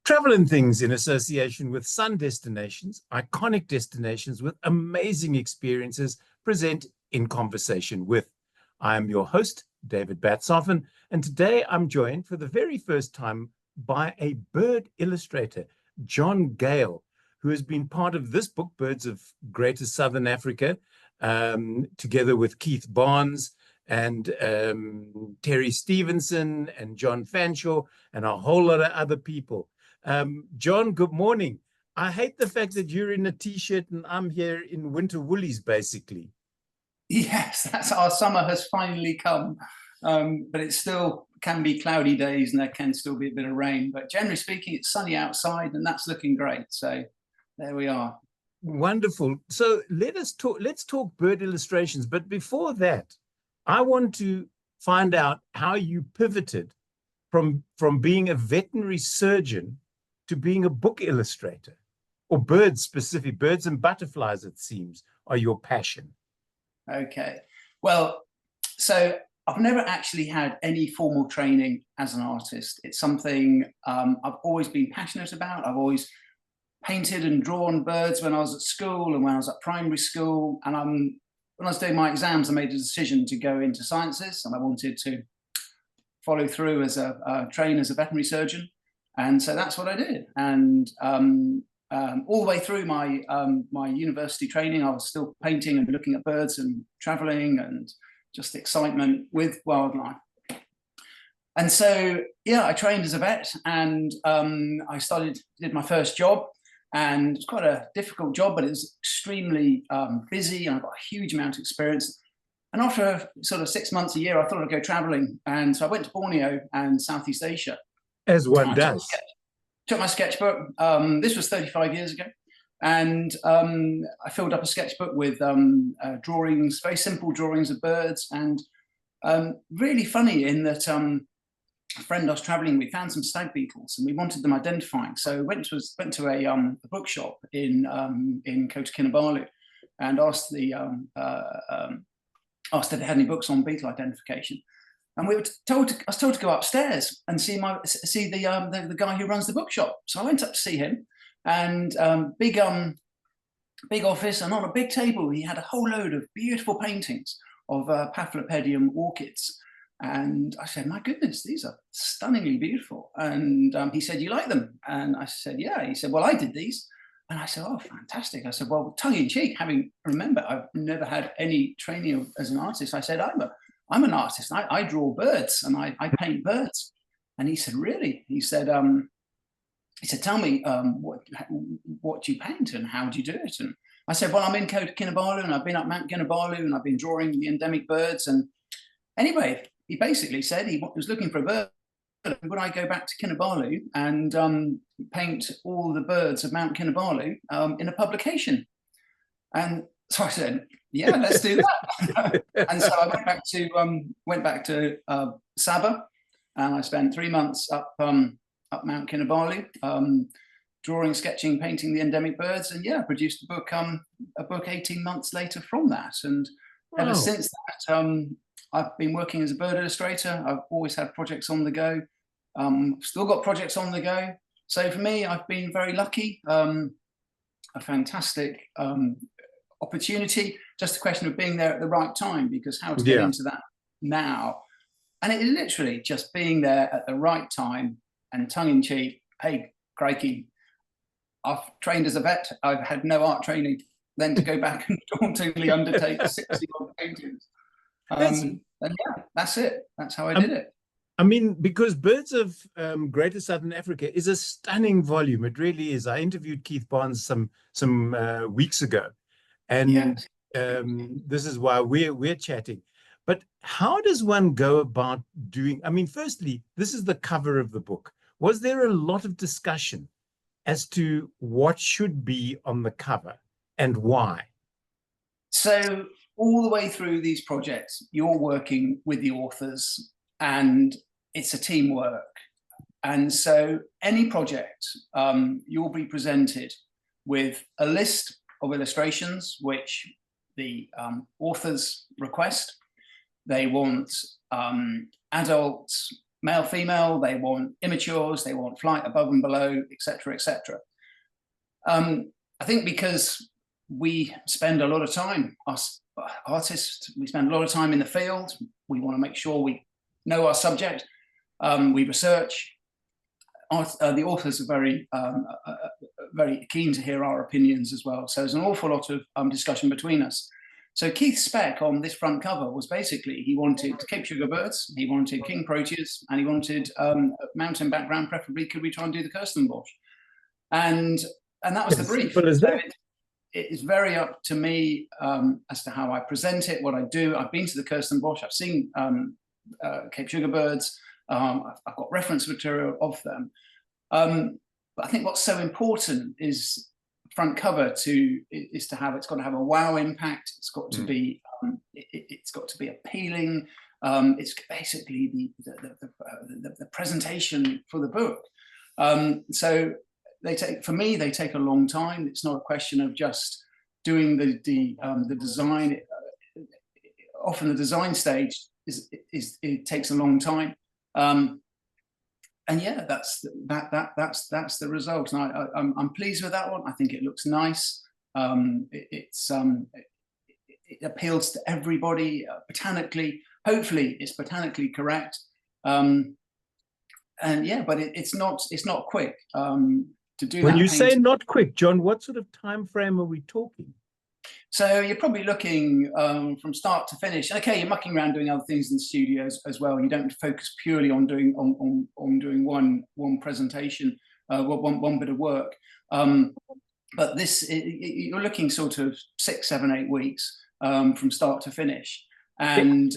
Travel and Things in association with Sun Destinations, iconic destinations with amazing experiences, present In Conversation With. I am your host, David Batsoffen, and today I'm joined for the very first time by a bird illustrator, John Gale, who has been part of this book, Birds of Greater Southern Africa, together with Keith Barnes and Terry Stevenson and John Fanshawe and a whole lot of other people. John, good morning. I hate the fact that you're in a t-shirt and I'm here in winter woolies, basically. Yes, that's our summer has finally come, but it still can be cloudy days and there can still be a bit of rain. But generally speaking, it's sunny outside and that's looking great. So there we are. Wonderful. So let's talk bird illustrations. But before that, I want to find out how you pivoted from being a veterinary surgeon to being a book illustrator, or birds specific. Birds and butterflies, it seems, are your passion. Okay. Well, so I've never actually had any formal training as an artist. It's something I've always been passionate about. I've always painted and drawn birds when I was at school and when I was at primary school. And when I was doing my exams, I made a decision to go into sciences, and I wanted to follow through as train as a veterinary surgeon. And so that's what I did. And all the way through my my university training, I was still painting and looking at birds and traveling and just excitement with wildlife. And so, yeah, I trained as a vet, and I did my first job, and it's quite a difficult job, but it was extremely busy, and I got a huge amount of experience. And after sort of 6 months, a year, I thought I'd go traveling. And so I went to Borneo and Southeast Asia. As one does. Took my sketchbook. This was 35 years ago. And I filled up a sketchbook with drawings, very simple drawings of birds. And really funny in that a friend I was traveling with found some stag beetles and we wanted them identifying. So went to a bookshop in Mount Kinabalu and asked if they had any books on beetle identification. And I was told to go upstairs and see the guy who runs the bookshop. So I went up to see him, and big office, and on a big table he had a whole load of beautiful paintings of Paphlopedium orchids. And I said, my goodness, these are stunningly beautiful. And he said, you like them? And I said, yeah. He said, well, I did these. And I said, oh, fantastic. I said, well, tongue in cheek, remember, I've never had any training as an artist. I said, I'm an artist. I draw birds and I paint birds. And he said, really? He said, tell me what do you paint and how do you do it? And I said, well, I'm in Mount Kinabalu and I've been up Mount Kinabalu and I've been drawing the endemic birds. And anyway, he basically said he was looking for a bird. Would I go back to Kinabalu and paint all the birds of Mount Kinabalu in a publication? And so I said, yeah, let's do that. And so I went back to Sabah, and I spent 3 months up Mount Kinabalu, drawing, sketching, painting the endemic birds, and yeah, produced a book 18 months later from that. And ever since that, I've been working as a bird illustrator. I've always had projects on the go. Still got projects on the go. So for me, I've been very lucky. A fantastic opportunity. Just a question of being there at the right time, because how to get into that now. And it is literally just being there at the right time and tongue in cheek. Hey, crikey, I've trained as a vet. I've had no art training. Then to go back and dauntingly undertake 60 odd paintings. And yeah, that's it. That's how I did it. I mean, because Birds of Greater Southern Africa is a stunning volume. It really is. I interviewed Keith Barnes some weeks ago, and this is why we're chatting. But how does one go about doing? I mean, firstly, this is the cover of the book. Was there a lot of discussion as to what should be on the cover and why? So all the way through these projects, you're working with the authors and it's a teamwork. And so any project, you'll be presented with a list of illustrations, which the authors request. They want adult male, female, they want immatures, they want flight above and below, etc., etc. I think because we spend a lot of time, us artists, we spend a lot of time in the field. We want to make sure we know our subject. We research. The authors are very keen to hear our opinions as well. So there's an awful lot of discussion between us. So Keith's spec on this front cover was basically he wanted Cape Sugar birds, he wanted king proteus, and he wanted a mountain background, preferably could we try and do the Kirstenbosch. And that was the brief. So it is very up to me as to how I present it, what I do. I've been to the Kirstenbosch, I've seen Cape Sugar birds, I've got reference material of them. But I think what's so important is front cover is to have, it's got to have a wow impact. It's got to be it's got to be appealing. It's basically the presentation for the book. So they take a long time. It's not a question of just doing the design. Often the design stage it takes a long time. And yeah, that's the result. And I'm pleased with that one. I think it looks nice. It appeals to everybody botanically. Hopefully, it's botanically correct. And yeah, but it's not quick to do. When you say not quick, John, what sort of time frame are we talking? So you're probably looking from start to finish. And okay, you're mucking around doing other things in the studios as well. You don't focus purely on doing doing one presentation, one bit of work. But this, you're looking sort of 6, 7, 8 weeks from start to finish. And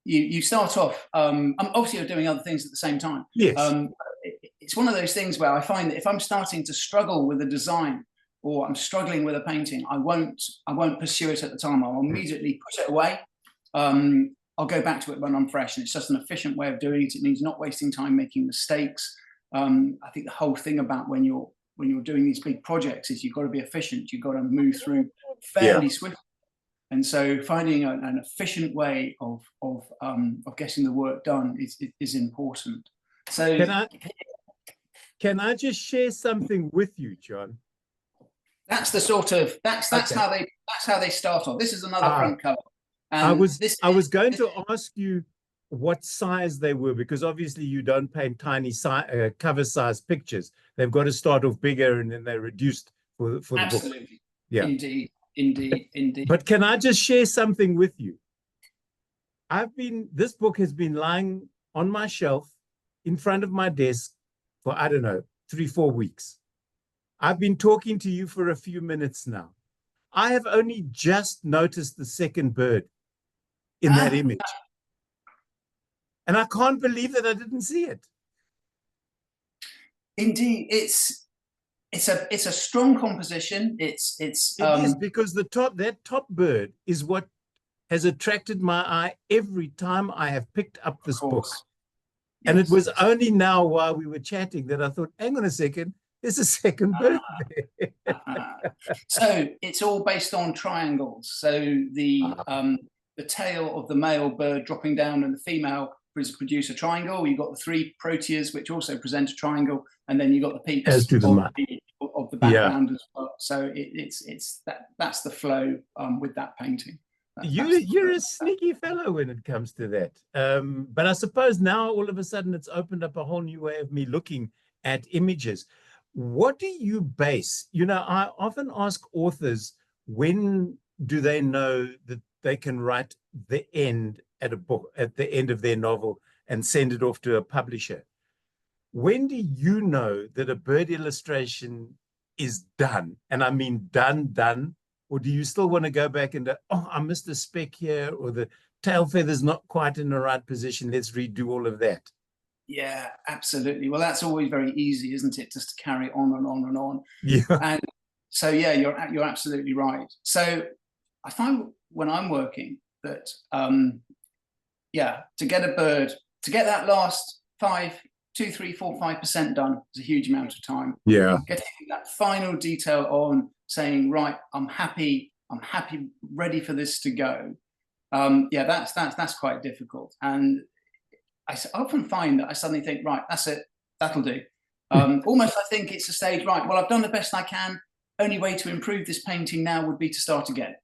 you start off. Obviously, you're doing other things at the same time. Yes. It's one of those things where I find that if I'm starting to struggle with a design, or I'm struggling with a painting, I won't pursue it at the time. I'll immediately put it away. I'll go back to it when I'm fresh, and it's just an efficient way of doing it. It means not wasting time making mistakes. I think the whole thing about when you're doing these big projects is you've got to be efficient. You've got to move through fairly swiftly, and so finding an efficient way of getting the work done is important. So can I just share something with you, John? That's the sort of that's how they start off. This is another front cover. I was going to ask you what size they were, because obviously you don't paint tiny cover size pictures. They've got to start off bigger and then they're reduced for the book. Absolutely. Yeah. Indeed. But can I just share something with you? This book has been lying on my shelf in front of my desk for, I don't know, 3, 4 weeks. I've been talking to you for a few minutes now. I have only just noticed the second bird in that image. And I can't believe that I didn't see it. Indeed, it's a strong composition. It is, because that top bird is what has attracted my eye every time I have picked up this book. Yes. And it was only now while we were chatting that I thought, hang on a second, there's a second bird there. So it's all based on triangles. So the tail of the male bird dropping down and the female produce a triangle. You've got the 3 proteas, which also present a triangle, and then you've got the peaks of the background as well. So that's the flow with that painting. You're a sneaky fellow when it comes to that. But I suppose now all of a sudden it's opened up a whole new way of me looking at images. What do you base? I often ask authors, when do they know that they can write the end at the end of their novel and send it off to a publisher? When do you know that a bird illustration is done? And I mean done, or do you still want to go back and I missed a speck here, or the tail feather's not quite in the right position, let's redo all of that? Yeah, absolutely. Well, that's always very easy, isn't it? Just to carry on and on and on. Yeah. And so, yeah, you're absolutely right. So I find when I'm working that, to get that last 2, 3, 4, 5% done is a huge amount of time. Yeah. Getting that final detail on, saying, right, I'm happy, ready for this to go. That's quite difficult. And I often find that I suddenly think, right, that's it, that'll do. Almost, I think it's a stage, right, well, I've done the best I can. Only way to improve this painting now would be to start again.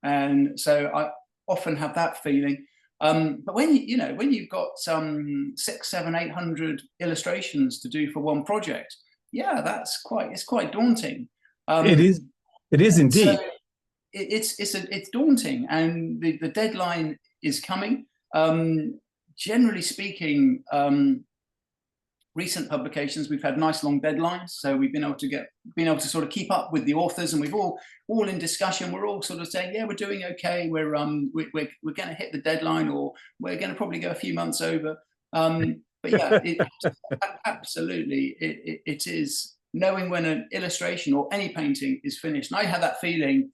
And so I often have that feeling. But when when you've got 600, 700, 800 illustrations to do for one project, yeah, it's quite daunting. It is. It is So indeed. it's daunting, and the deadline is coming. Generally speaking, recent publications, we've had nice long deadlines, so we've been able to sort of keep up with the authors, and we've all in discussion. We're all sort of saying, yeah, we're doing okay. We're going to hit the deadline, or we're going to probably go a few months over. But yeah, absolutely, it is knowing when an illustration or any painting is finished. And I had that feeling.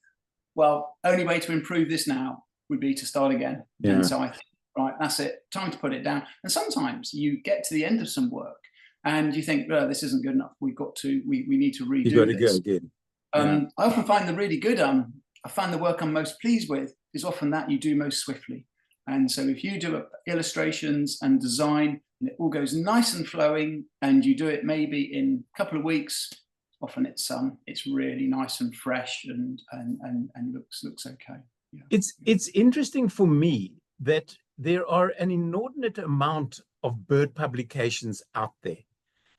Well, only way to improve this now would be to start again. Yeah. And so I think, right, that's it. Time to put it down. And sometimes you get to the end of some work, and you think, well, this isn't good enough. We need to redo this. You got to go again. Yeah. I often find the really good, I find the work I'm most pleased with is often that you do most swiftly. And so if you do illustrations and design, and it all goes nice and flowing, and you do it maybe in a couple of weeks, often it's really nice and fresh and looks okay. Yeah. It's interesting for me that there are an inordinate amount of bird publications out there,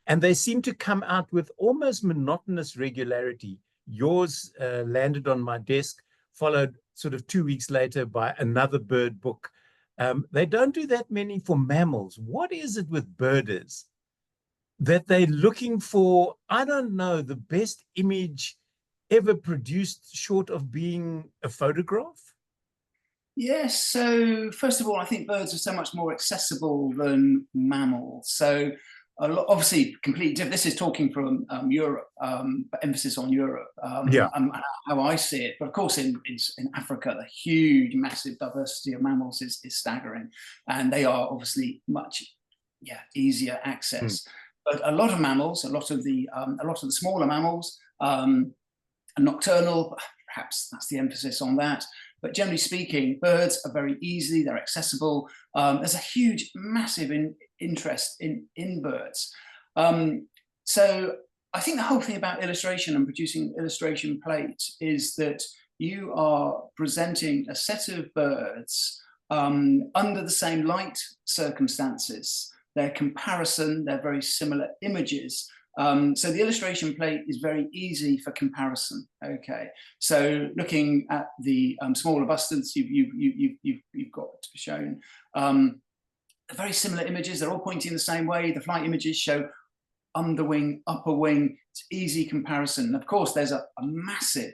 and they seem to come out with almost monotonous regularity. Yours landed on my desk, followed sort of 2 weeks later by another bird book. They don't do that many for mammals. What is it with birders that they're looking for? I don't know, the best image ever produced short of being a photograph? Yes. So first of all, I think birds are so much more accessible than mammals. So obviously, completely different. This is talking from Europe, but emphasis on Europe. Yeah. How I see it. But of course, in Africa, the huge, massive diversity of mammals is staggering, and they are obviously much easier access. But a lot of mammals, a lot of the smaller mammals, are nocturnal. Perhaps that's the emphasis on that. But generally speaking, birds are very easy, they're accessible. There's a huge, massive interest in birds. So I think the whole thing about illustration and producing illustration plates is that you are presenting a set of birds under the same light circumstances. Their comparison, they're very similar images. So the illustration plate is very easy for comparison. Okay, so looking at the smaller bustards you've got shown, very similar images. They're all pointing the same way. The flight images show underwing, upper wing. It's easy comparison. And of course, there's a massive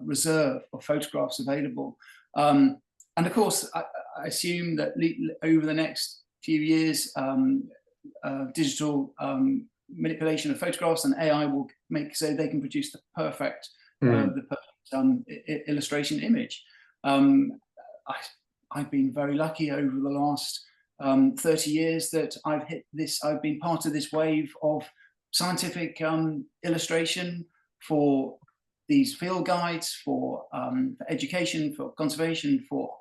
reserve of photographs available. And of course, I assume that over the next few years, digital manipulation of photographs and AI will make so they can produce the perfect illustration image. I've been very lucky over the last 30 years that I've been part of this wave of scientific illustration for these field guides, for education, for conservation, for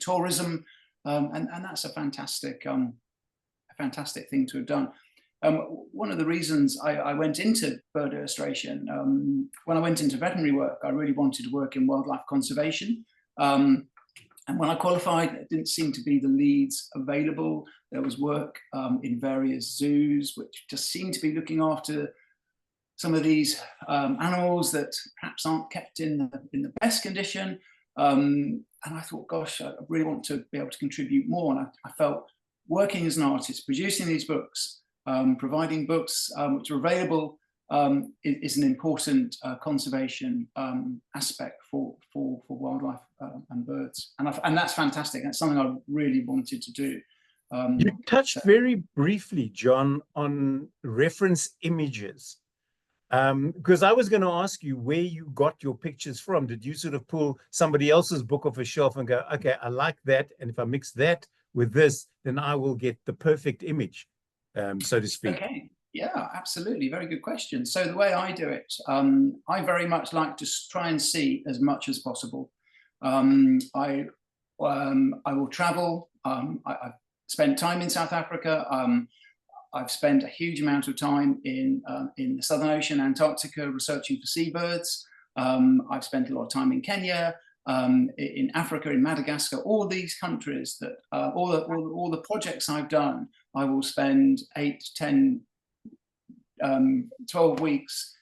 tourism, and that's a fantastic thing to have done. One of the reasons I went into bird illustration, when I went into veterinary work, I really wanted to work in wildlife conservation. And when I qualified, there didn't seem to be the leads available. There was work in various zoos, which just seemed to be looking after some of these animals that perhaps aren't kept in the best condition. And I thought, gosh, I really want to be able to contribute more. And I felt working as an artist, producing these books, providing books which are available is an important conservation aspect for wildlife and birds. And that's fantastic. That's something I really wanted to do. You touched very briefly, John, on reference images. Because I was going to ask you where you got your pictures from. Did you sort of pull somebody else's book off a shelf and go, okay, I like that, and if I mix that with this, then I will get the perfect image, so to speak? Okay, yeah, absolutely. Very good question. So the way I do it, I very much like to try and see as much as possible. I I will travel. I've spent time in South Africa. I've spent a huge amount of time in the Southern Ocean, Antarctica, researching for seabirds. I've spent a lot of time in Kenya, in Africa, in Madagascar. All these countries that all the projects I've done, I will spend 8, 10, 12 weeks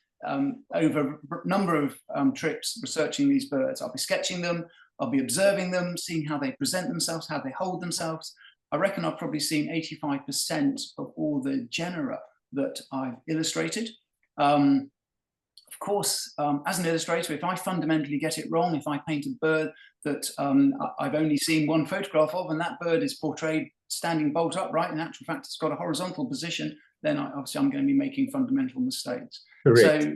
over a number of trips researching these birds. I'll be sketching them, I'll be observing them, seeing how they present themselves, how they hold themselves. I reckon I've probably seen 85% of all the genera that I've illustrated. Of course, as an illustrator, if I fundamentally get it wrong, if I paint a bird that I've only seen one photograph of, and that bird is portrayed standing bolt upright, in actual fact, it's got a horizontal position, then obviously I'm going to be making fundamental mistakes. Correct. So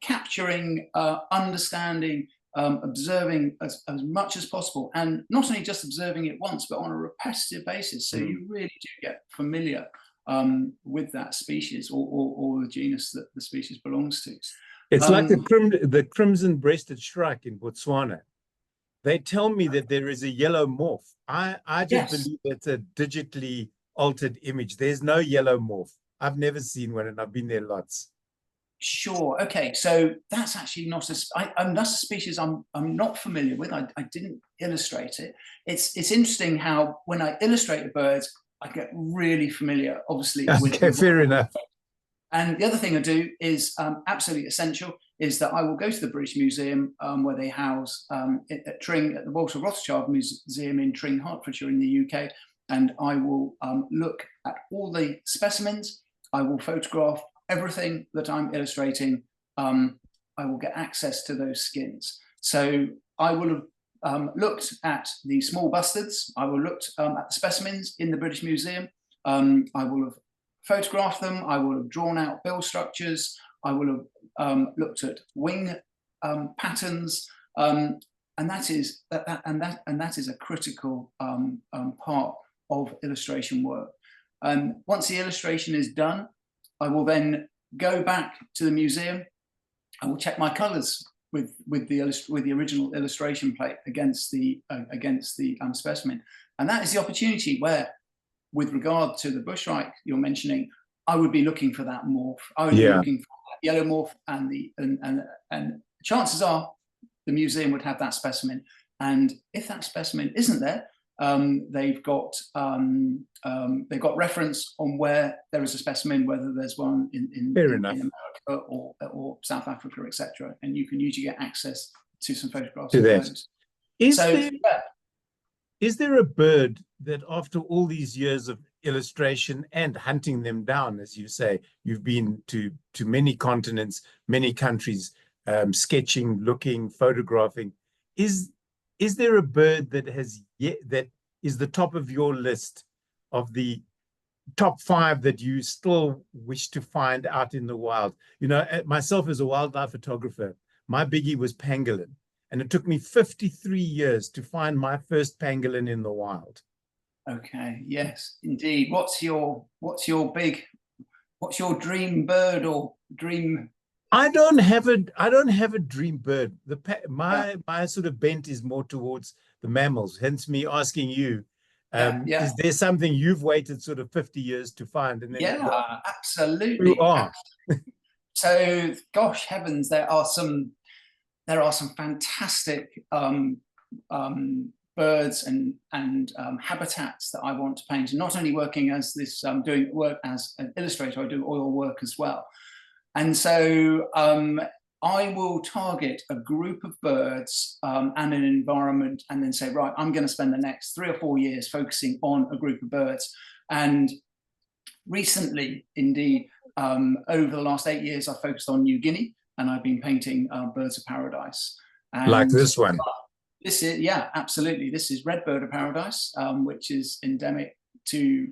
capturing, understanding, observing as much as possible, and not only just observing it once, but on a repetitive basis. So you really do get familiar with that species or the genus that the species belongs to. It's like the crimson-breasted shrike in Botswana. They tell me that there is a yellow morph. I just believe it's a digitally altered image. There's no yellow morph. I've never seen one, and I've been there lots. Sure. Okay. So that's actually not that's a species I'm not familiar with. I didn't illustrate it. It's interesting how when I illustrate the birds, I get really familiar, obviously. Okay, fair enough. And the other thing I do is absolutely essential is that I will go to the British Museum where they house at Tring, at the Walter Rothschild Museum in Tring, Hertfordshire in the UK, and I will look at all the specimens. I will photograph everything that I'm illustrating. I will get access to those skins. So I will have looked at the small bustards. I will look at the specimens in the British Museum. I will have photographed them. I will have drawn out bill structures. I will have looked at wing patterns, and that is a critical part of illustration work. Once the illustration is done, I will then go back to the museum. I will check my colours with the original illustration plate against the specimen, and that is the opportunity where, with regard to the bushshrike you're mentioning, I would be looking for that morph. I would be looking for that yellow morph, and chances are the museum would have that specimen. And if that specimen isn't there, they've got reference on where there is a specimen, whether there's one in America or South Africa, etc. And you can usually get access to some photographs of those. Is there a bird that, after all these years of illustration and hunting them down, as you say, you've been to many continents, many countries, sketching, looking, photographing, is there a bird that that is the top of your list of the top 5 that you still wish to find out in the wild? You know, myself as a wildlife photographer, my biggie was pangolin. And it took me 53 years to find my first pangolin in the wild. Okay, yes, indeed. What's your dream bird or dream? I don't have a dream bird. My sort of bent is more towards the mammals. Hence me asking you, is there something you've waited sort of 50 years to find? And then absolutely. You are. So, gosh heavens, there are some fantastic birds and habitats that I want to paint. And not only working as this, doing work as an illustrator, I do oil work as well. And so I will target a group of birds and an environment, and then say, right, I'm going to spend the next 3 or 4 years focusing on a group of birds. And recently, indeed, over the last 8 years, I focused on New Guinea, and I've been painting birds of paradise. And like this one. This is, yeah, absolutely. This is red bird of paradise, which is endemic to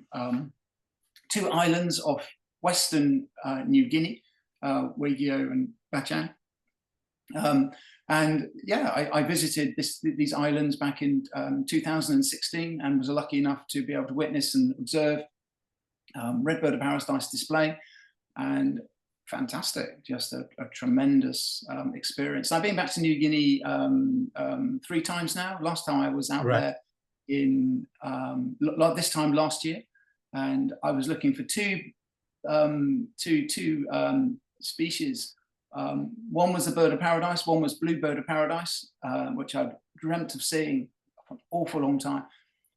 2 islands of Western New Guinea, Wagio and Bachan. And yeah, I visited these islands back in 2016 and was lucky enough to be able to witness and observe red bird of paradise display. And fantastic, just a tremendous experience. I've been back to New Guinea 3 times now. Last time I was out there in like this time last year, and I was looking for two species. One was the bird of paradise, one was blue bird of paradise, which I'd dreamt of seeing for an awful long time.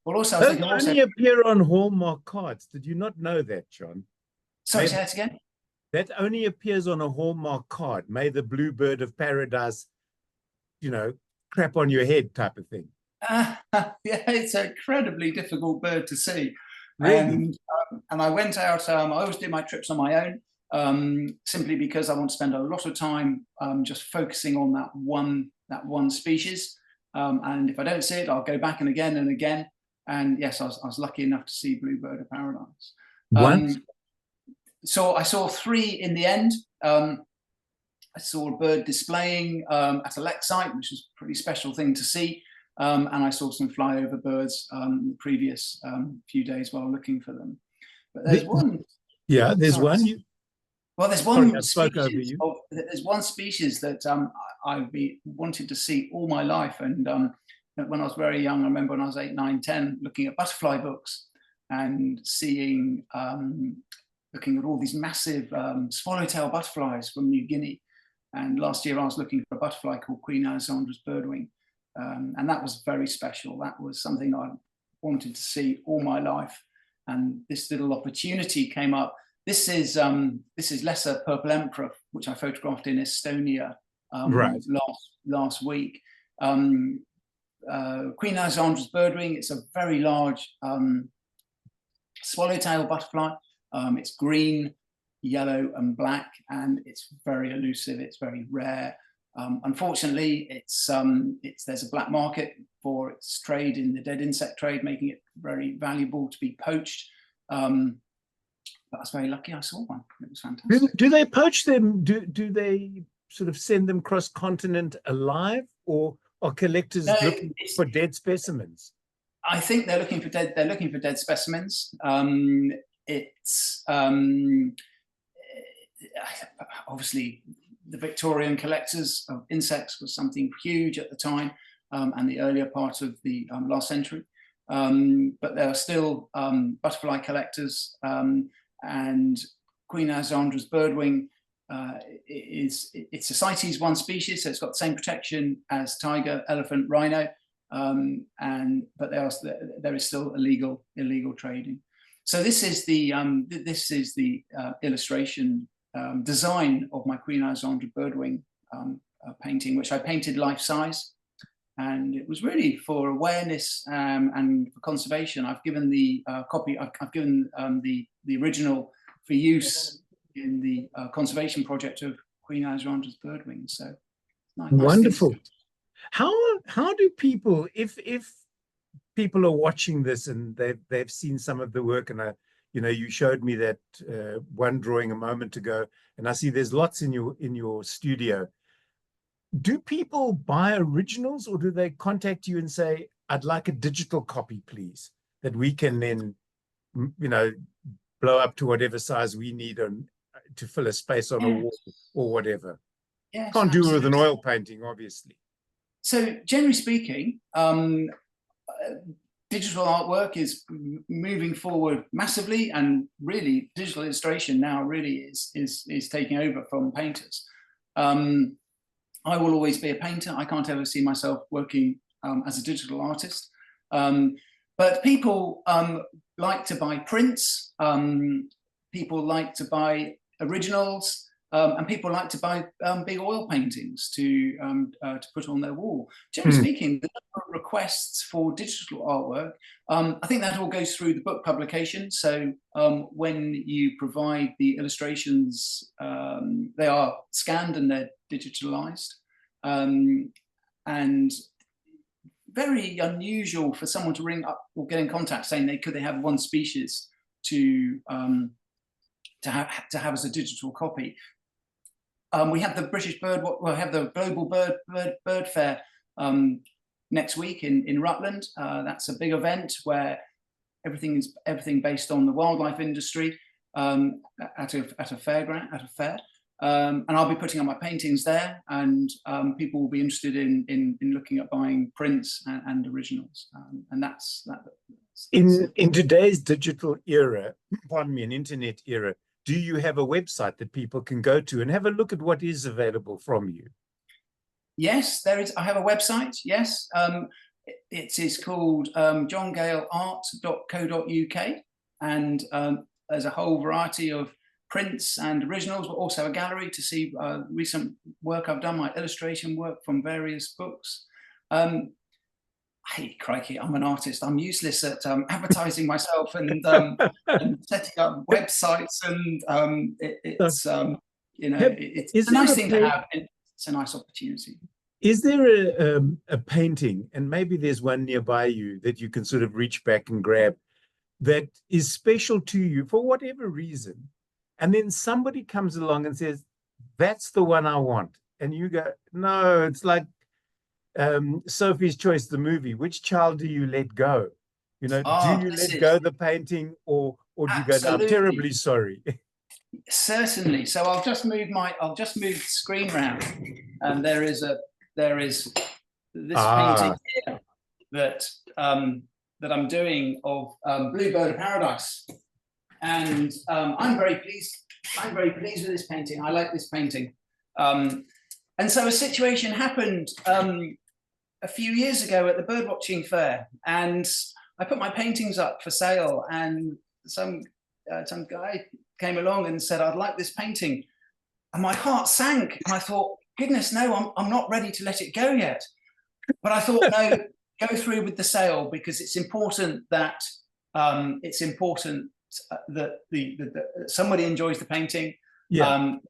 But also, I was thinking only appear on Hallmark cards. Did you not know that, John? Sorry, say that again. That only appears on a Hallmark card. May the blue bird of paradise, crap on your head type of thing. Yeah, it's an incredibly difficult bird to see. Really? And I went out, I always do my trips on my own, simply because I want to spend a lot of time just focusing on that one species. And if I don't see it, I'll go back and again. And yes, I was lucky enough to see blue bird of paradise. So I saw three in the end. I saw a bird displaying at a lek site, which was a pretty special thing to see. And I saw some flyover birds the previous few days while looking for them. But there's one. Yeah, there's sorry. one. Well, there's one species. There's one species that I've wanted to see all my life. And when I was very young, I remember when I was 8, 9, 10, looking at butterfly books and seeing, looking at all these massive swallowtail butterflies from New Guinea. And last year I was looking for a butterfly called Queen Alexandra's birdwing. And that was very special. That was something I wanted to see all my life. And this little opportunity came up. This is lesser purple emperor, which I photographed in Estonia last week. Queen Alexandra's birdwing. It's a very large swallowtail butterfly. It's green, yellow, and black, and it's very elusive. It's very rare. Unfortunately, there's a black market for its trade in the dead insect trade, making it very valuable to be poached. But I was very lucky I saw one. It was fantastic. Do they poach them? Do they sort of send them cross-continent alive, or are collectors looking for dead specimens? I think they're looking for dead specimens. It's obviously the Victorian collectors of insects was something huge at the time, and the earlier part of the last century. But there are still butterfly collectors, and Queen Alexandra's birdwing it's a CITES 1 species, so it's got the same protection as tiger, elephant, rhino, but there is still illegal trading. So this is the illustration design of my Queen Alexandra birdwing painting, which I painted life size, and it was really for awareness and for conservation. I've given the copy. I've given the original for use in the conservation project of Queen Alexandra's birdwing. So nice. Wonderful. How do people, if people are watching this and they've seen some of the work, and you showed me that one drawing a moment ago, and I see there's lots in your studio. Do people buy originals, or do they contact you and say, "I'd like a digital copy, please," that we can then, blow up to whatever size we need to fill a space on a wall or whatever? Yes, can't do it with an oil painting, obviously. So generally speaking, digital artwork is moving forward massively, and really digital illustration now really is taking over from painters. I will always be a painter. I can't ever see myself working as a digital artist. But people like to buy prints. People like to buy originals. And people like to buy big oil paintings to put on their wall. Generally speaking, the number of requests for digital artwork, I think that all goes through the book publication. So when you provide the illustrations, they are scanned and they're digitalized. And very unusual for someone to ring up or get in contact saying could they have one species to have as a digital copy. We have the British Bird. We'll have the Global Bird Fair next week in Rutland. That's a big event where everything based on the wildlife industry at a fair. And I'll be putting up my paintings there, and people will be interested in looking at buying prints and originals. And that's in today's digital era, pardon me, an internet era, do you have a website that people can go to and have a look at what is available from you? Yes, there is. I have a website. Yes, it is called johngaleart.co.uk, and there's a whole variety of prints and originals, but also a gallery to see recent work I've done, my illustration work from various books. Hey, crikey, I'm an artist. I'm useless at advertising myself and setting up websites, and it's a nice thing to have. It's a nice opportunity. Is there a painting, and maybe there's one nearby you that you can sort of reach back and grab, that is special to you for whatever reason, and then somebody comes along and says, that's the one I want, and you go, no, it's like Sophie's Choice, the movie, which child do you let go? Do you let go the painting, or do you go, no, I'm terribly sorry? Certainly. So I'll just move the screen round, and there is this painting here that I'm doing of Bluebird of Paradise, and I'm very pleased with this painting. I like this painting, and so a situation happened a few years ago at the birdwatching fair, and I put my paintings up for sale, and some guy came along and said, I'd like this painting, and my heart sank, and I thought, goodness, no, I'm not ready to let it go yet. But I thought, no, go through with the sale, because it's important that somebody enjoys the painting. And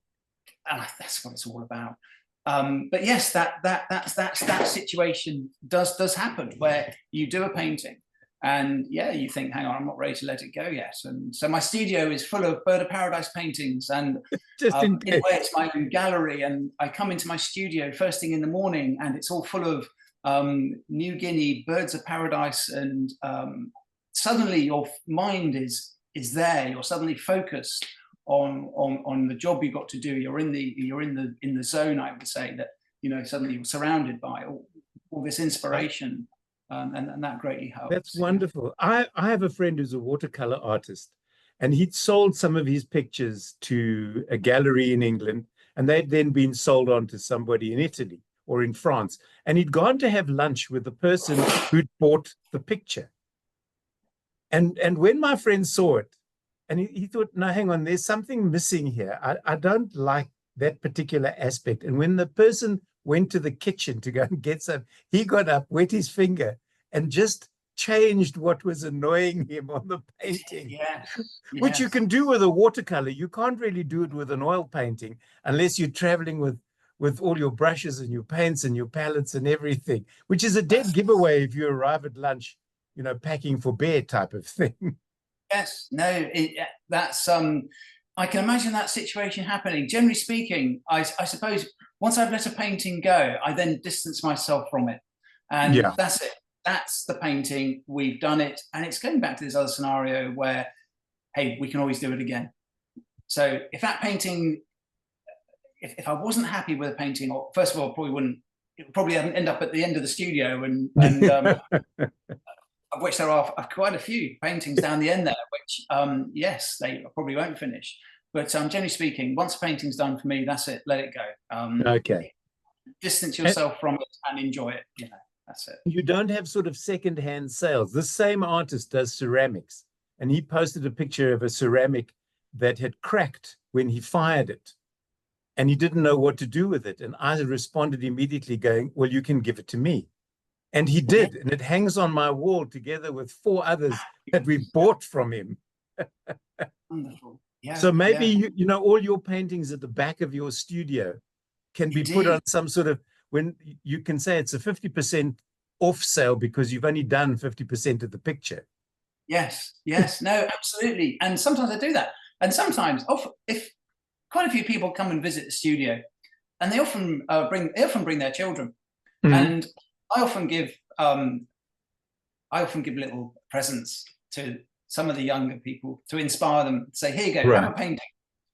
that's what it's all about. But yes, that situation does happen, where you do a painting and you think, hang on, I'm not ready to let it go yet. And so my studio is full of Bird of Paradise paintings, and in a way it's my own gallery. And I come into my studio first thing in the morning, and it's all full of New Guinea birds of paradise, and suddenly your mind is there. You're suddenly focused on the job you've got to do. You're in the zone, I would say, that suddenly you're surrounded by all this inspiration, and that greatly helps. That's wonderful. I have a friend who's a watercolor artist, and he'd sold some of his pictures to a gallery in England, and they'd then been sold on to somebody in Italy or in France, and he'd gone to have lunch with the person who'd bought the picture. And when my friend saw it, and he thought, no, hang on, there's something missing here. I don't like that particular aspect. And when the person went to the kitchen to go and get some, he got up, wet his finger, and just changed what was annoying him on the painting. Which you can do with a watercolor. You can't really do it with an oil painting unless you're traveling with all your brushes and your paints and your palettes and everything, which is a dead giveaway if you arrive at lunch, packing for bed type of thing. Yes, no, that's I can imagine that situation happening. Generally speaking, I suppose once I've let a painting go, I then distance myself from it, and that's it. That's the painting. We've done it, and it's going back to this other scenario where, hey, we can always do it again. So if that painting, if I wasn't happy with a painting, or first of all, it would probably end up at the end of the studio, and of which there are quite a few paintings down the end there, which, yes, they probably won't finish. But generally speaking, once a painting's done for me, that's it. Let it go. Okay. Distance yourself from it and enjoy it. That's it. You don't have sort of second-hand sales. The same artist does ceramics, and he posted a picture of a ceramic that had cracked when he fired it, and he didn't know what to do with it. And I responded immediately going, well, you can give it to me. And he did, and it hangs on my wall together with 4 others that we bought from him. Wonderful. Yeah. So maybe all your paintings at the back of your studio can be put on some sort of, when you can say it's a 50% off sale because you've only done 50% of the picture. Yes, no, absolutely. And sometimes I do that. And sometimes, if quite a few people come and visit the studio, and they often bring their children, and I often give little presents to some of the younger people to inspire them. Say, here you go, have a painting.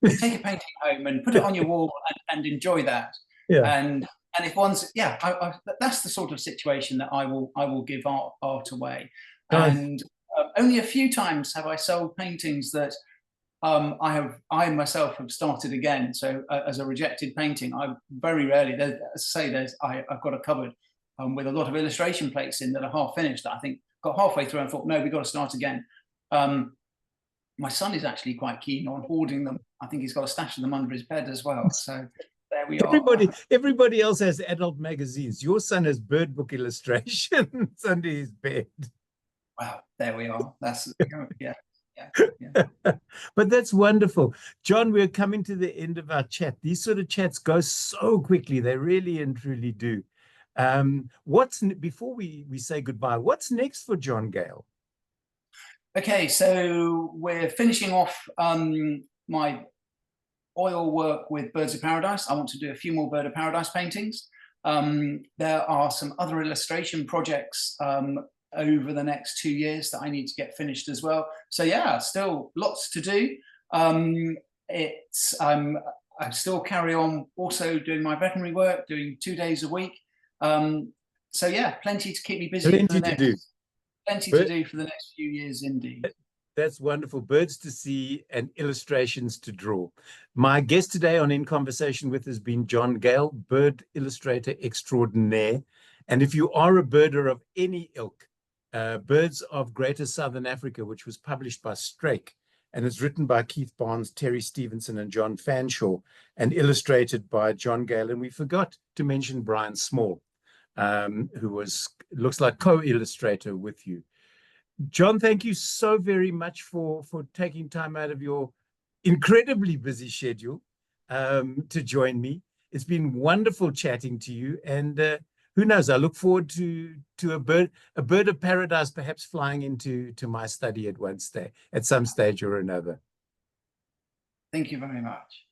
take a painting home and put it on your wall and enjoy that. Yeah. And if one's, yeah, that's the sort of situation that I will give art away. Guys, And only a few times have I sold paintings that I myself have started again. So as a rejected painting, I very rarely, as I say, I've got a cupboard with a lot of illustration plates in that are half finished. That I think got halfway through and thought, no, we've got to start again. My son is actually quite keen on hoarding them. I think he's got a stash of them under his bed as well. So there we are. everybody else has adult magazines. Your son has bird book illustrations under his bed. Wow, there we are. That's yeah. But that's wonderful. John, we're coming to the end of our chat. These sort of chats go so quickly. They really and truly do. Before we say goodbye, what's next for John Gale? Okay, so we're finishing off my oil work with Birds of Paradise. I want to do a few more Bird of Paradise paintings. There are some other illustration projects over the next 2 years that I need to get finished as well. So yeah, still lots to do. I still carry on also doing my veterinary work, doing 2 days a week. So yeah, plenty to keep me busy. Plenty to do. Plenty to do for the next few years, indeed. That's wonderful. Birds to see and illustrations to draw. My guest today on In Conversation With has been John Gale, bird illustrator extraordinaire. And if you are a birder of any ilk, Birds of Greater Southern Africa, which was published by Strake, and it's written by Keith Barnes, Terry Stevenson, and John Fanshawe, and illustrated by John Gale. And we forgot to mention Brian Small, who looks like co-illustrator with you. John, thank you so very much for taking time out of your incredibly busy schedule to join me. It's been wonderful chatting to you, and who knows, I look forward to a bird of paradise perhaps flying into my study at some stage or another. Thank you very much.